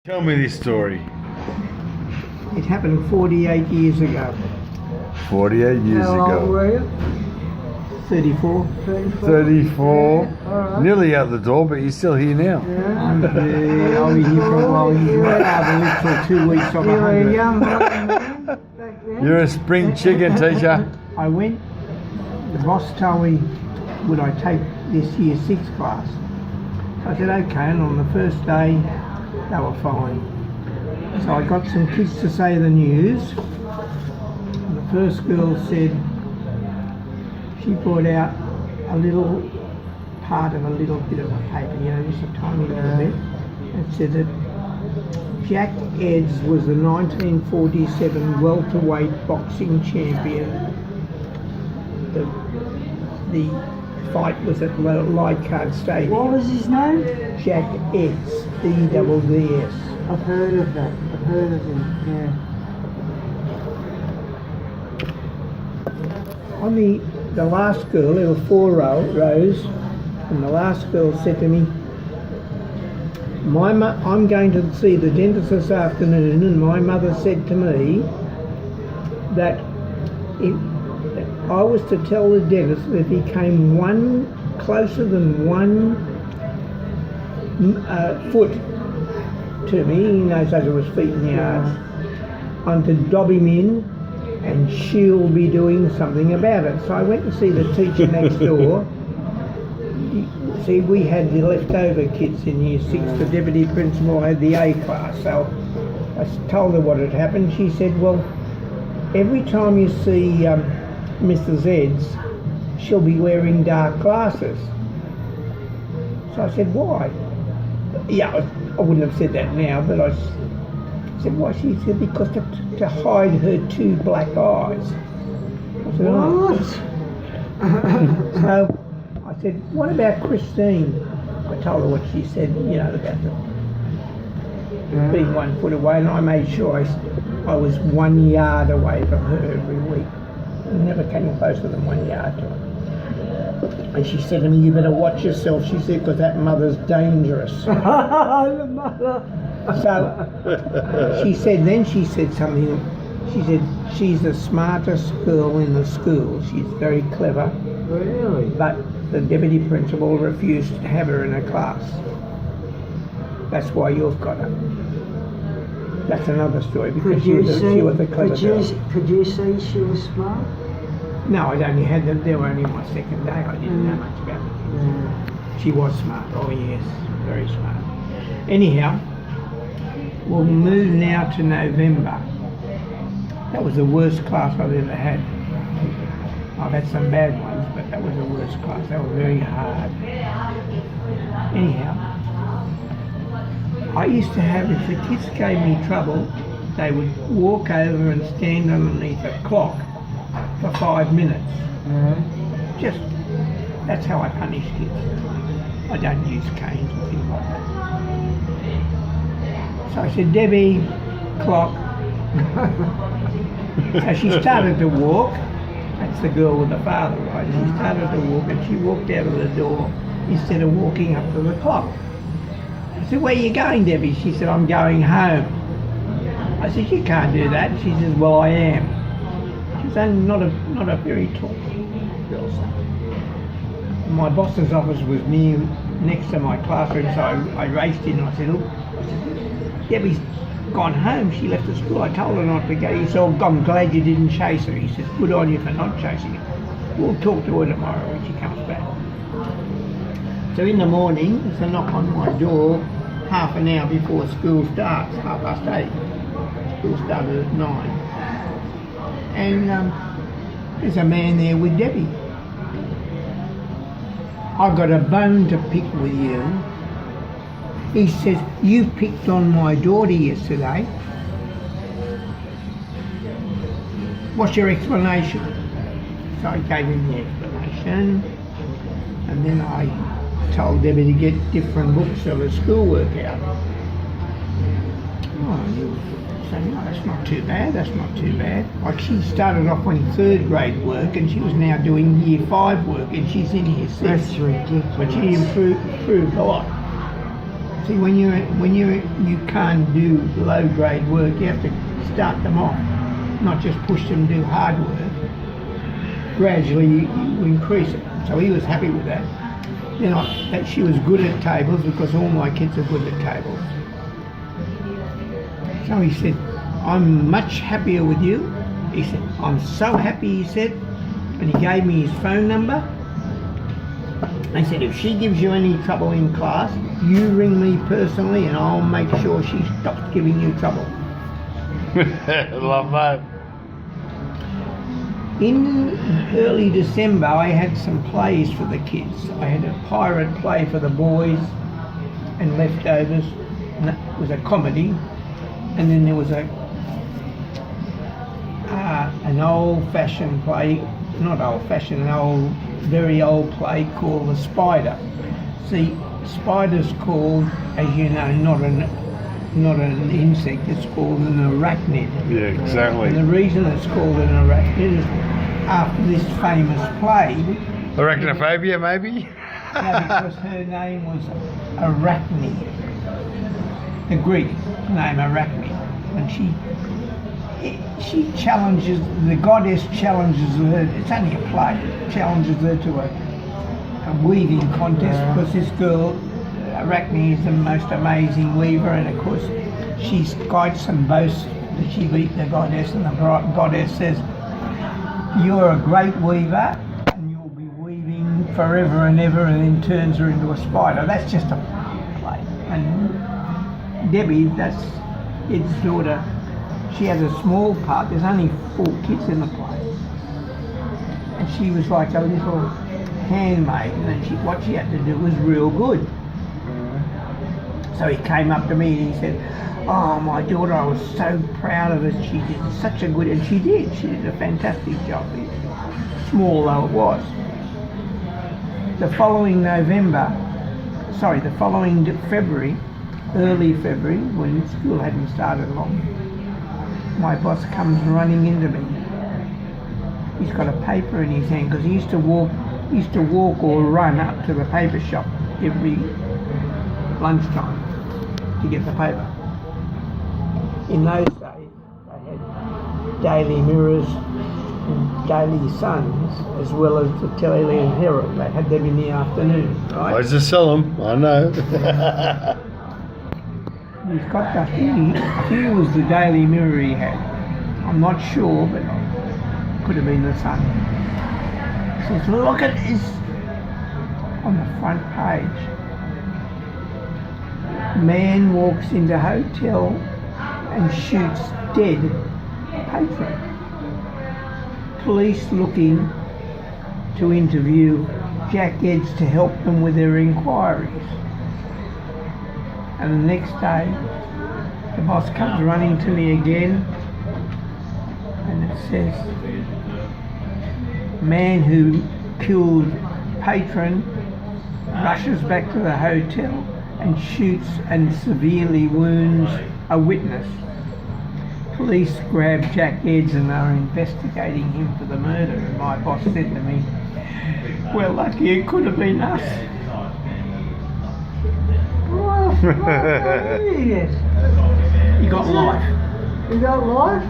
Tell me this story. It happened 48 years ago. 48 years How old ago. were you? 34. 34. Yeah, all right. Nearly out the door, but you're still here now. I'm I'll be here for a while. My father lived till 2 weeks of You were a 100. young man back then? You're a spring chicken, teacher. I went, the boss told me, would I take this year 6 class? So I said, okay, and on the first day, they were fine. So I got some kids to say the news. And the first girl said, she brought out a little part of a little bit of a paper, just a tiny little bit. It said that Jack Edds was the 1947 welterweight boxing champion. The fight was at Leichhardt Stadium. What was his name? Jack Edds, E-double-D-S. I've heard of that. I've heard of him, yeah. On the last girl, there were 4 rows, and the last girl said to me, I'm going to see the dentist this afternoon, and my mother said to me that if I was to tell the dentist that if he came closer than 1 foot to me, he knows that it was feet and yards, I'm to dob him in and she'll be doing something about it. So I went to see the teacher next door. See, we had the leftover kids in year 6. The deputy principal had the A class. So I told her what had happened. She said, well, every time you see Mrs. Edds, she'll be wearing dark glasses. So I said, why? Yeah, I wouldn't have said that now, but I said, why? She said, because to hide her 2 black eyes. I said, oh. So I said, what about Christine? I told her what she said, about being 1 foot away, and I made sure I was 1 yard away from her every week. I never came closer than 1 yard to her. And she said to me, you better watch yourself, she said, because that mother's dangerous. The mother. So she said something. She said she's the smartest girl in the school. She's very clever. Really? But the deputy principal refused to have her in her class. That's why you've got her. That's another story, because she was a clever girl. Could you see she was smart? No, I'd only had them. They were only my second day. I didn't know much about them. Yeah. She was smart. Oh yes, very smart. Anyhow, we'll move now to November. That was the worst class I've ever had. I've had some bad ones, but that was the worst class. They were very hard. Anyhow, I used to have, if the kids gave me trouble, they would walk over and stand underneath a clock for 5 minutes. Just, that's how I punish kids. I don't use canes or things like that. So I said, Debbie, clock. So she started to walk. That's the girl with the father, right? She started to walk, and she walked out of the door instead of walking up to the clock. I said, where are you going, Debbie? She said, I'm going home. I said, you can't do that. She says, well, I am. She was only not a very tall girl. My boss's office was next to my classroom, so I raced in and I said, look, Debbie's gone home. She left the school. I told her not to go. He said, oh, I'm glad you didn't chase her. He says, good on you for not chasing her. We'll talk to her tomorrow when she comes back. So in the morning, there's a knock on my door half an hour before school starts, 8:30. School started at 9. And there's a man there with Debbie. I've got a bone to pick with you. He says, you picked on my daughter yesterday. What's your explanation? So I gave him the explanation, and then I told Debbie to get different books of her schoolwork out. Oh, you say, no, that's not too bad, that's not too bad. Like, she started off on 3rd grade work, and she was now doing year 5 work, and she's in year 6. That's ridiculous. But she improved a lot. See, when you can't do low grade work, you have to start them off, not just push them to do hard work. Gradually, you increase it. So he was happy with that. Then that she was good at tables, because all my kids are good at tables. So he said, I'm much happier with you. He said, I'm so happy, he said, and he gave me his phone number. I said, if she gives you any trouble in class, you ring me personally and I'll make sure she stops giving you trouble. Love that. In early December, I had some plays for the kids. I had a pirate play for the boys and Leftovers, and that was a comedy. And then there was an old-fashioned play, not old-fashioned, an very old play called The Spider. See, spider's called, as you know, not an insect, it's called an arachnid. Yeah, exactly. And the reason it's called an arachnid is after this famous play. Arachnophobia, maybe? No, because her name was Arachne, the Greek name Arachne, and she challenges, the goddess challenges her, it's only a play, challenges her to a weaving contest, because this girl, Arachne, is the most amazing weaver, and of course she's got some boasts that she beat the goddess, and the goddess says, you're a great weaver and you'll be weaving forever and ever, and then turns her into a spider. That's just a play. And Debbie, that's Ed's daughter, she has a small part. There's only 4 kids in the play, and she was like a little handmaid, and what she had to do was real good. So he came up to me and he said, oh, my daughter, I was so proud of her. She did such a good, and she did a fantastic job, small though it was. The following February, early February, when school hadn't started long, my boss comes running into me. He's got a paper in his hand, because he used to walk or run up to the paper shop every lunchtime to get the paper. In those days, they had Daily Mirrors and Daily Suns, as well as the Teleland Herald. They had them in the afternoon, right? I just sell them, I know. He's got the, I think it was the Daily Mirror he had. I'm not sure, but it could have been the Sun. He says, look at this on the front page. Man walks into hotel and shoots dead patron. Police looking to interview Jack Edds to help them with their inquiries. And the next day, the boss comes running to me again, and it says, man who killed patron rushes back to the hotel and shoots and severely wounds a witness. Police grab Jack Edds and are investigating him for the murder, and my boss said to me, well, lucky it could have been us. Yes. You got life. You got life?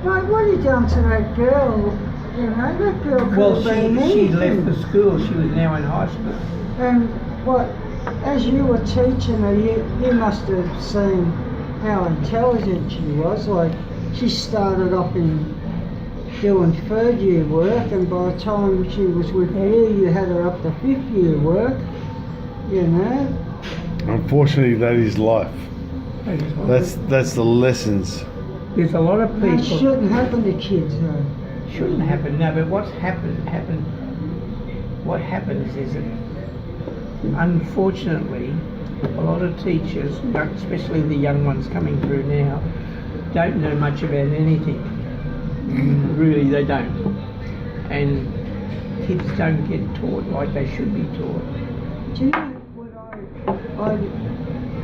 Mate, what have you done to that girl? You know, that girl could Well, have been she left anything. the school. She was now in high school. And what, as you were teaching her, you must have seen how intelligent she was. Like, she started off in doing 3rd year work, and by the time she was with you, you had her up to 5th year work, you know. Unfortunately, that is life. That's the lessons. There's a lot of That people. shouldn't happen to kids, though. Shouldn't happen. No, but what happens is that, unfortunately, a lot of teachers, especially the young ones coming through now, don't know much about anything. Really, they don't. And kids don't get taught like they should be taught. Do you know what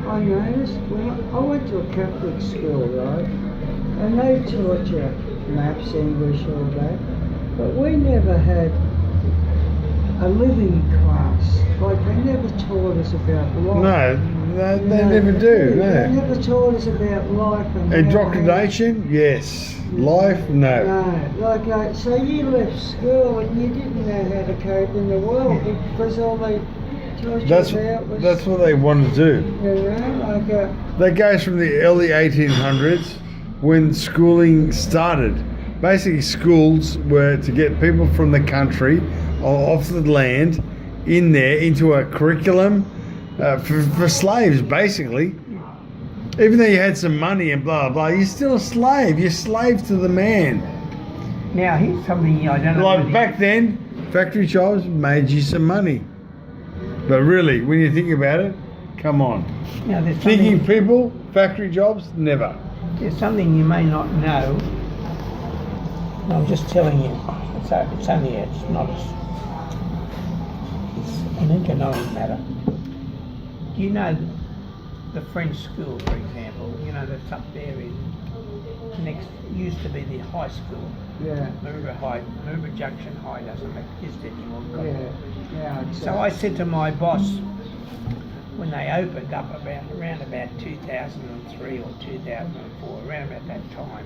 I noticed? When I went to a Catholic school, right? And they taught you maths, English, all that. But we never had a living class. Like they never taught us about life. No, they never do. They No. never taught us about life and Indoctrination? Yes. Life? No. No, like so you left school and you didn't know how to cope in the world because all they taught you about was That's what they want to do. you know That goes from the early 1800s when schooling started. Basically, schools were to get people from the country or off the land in there into a curriculum for slaves, basically. Even though you had some money and blah, blah, you're still a slave. You're slave to the man. Now, here's something I don't know. Like back then, factory jobs made you some money. But really, when you think about it, come on. Now, there's Thinking something, people, factory jobs, never. there's something you may not know. I'm just telling you. It's only it's not. It's an economic matter. You know, the French school, for example. You know that's up there in next used to be the high school. yeah, Maroubra Junction High doesn't exist anymore. yeah. So I said to my boss when they opened up around about 2003 or 2004, around about that time,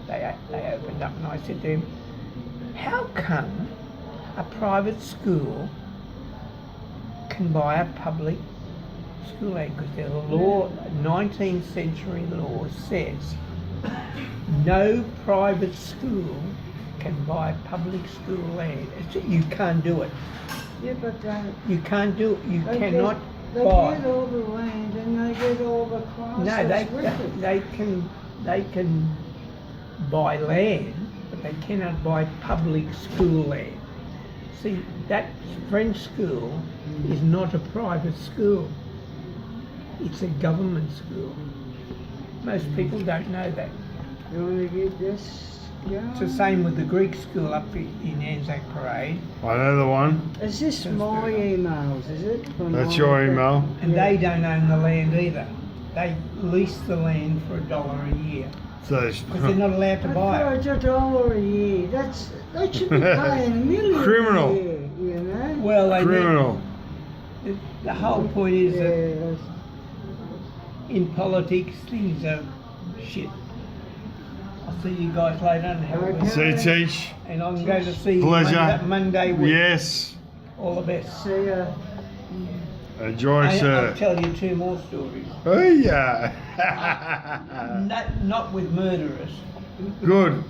they opened up, and I said to him, "How come a private school can buy a public school aid?" Because there's a law, 19th century law says no private school can buy public school aid. You can't do it. Yeah, but You can't do it. You they cannot they buy. get all the land and they get all the classes No, with it. they can buy land, but they cannot buy public school land. See, that French school is not a private school. It's a government school. Most people don't know that. You want to get this going? It's the same with the Greek school up in Anzac Parade, I know the one. Is this my emails, is it? From That's my- your email. and Yeah. they don't own the land either. They lease the land for $1 a year So because they're not allowed to But buy it. for $1 a year, they should be paying $1 million Criminal. a year, you know? Well, they criminal. the whole point is that Yes. in politics things are shit. I'll see you guys later and have a Okay. good See, Teach. and I'm going to see you Pleasure. Monday week. Yes. All the best. See ya. Enjoy, I'll sir. tell you 2 more stories. Oh, yeah. Not with murderers. Good.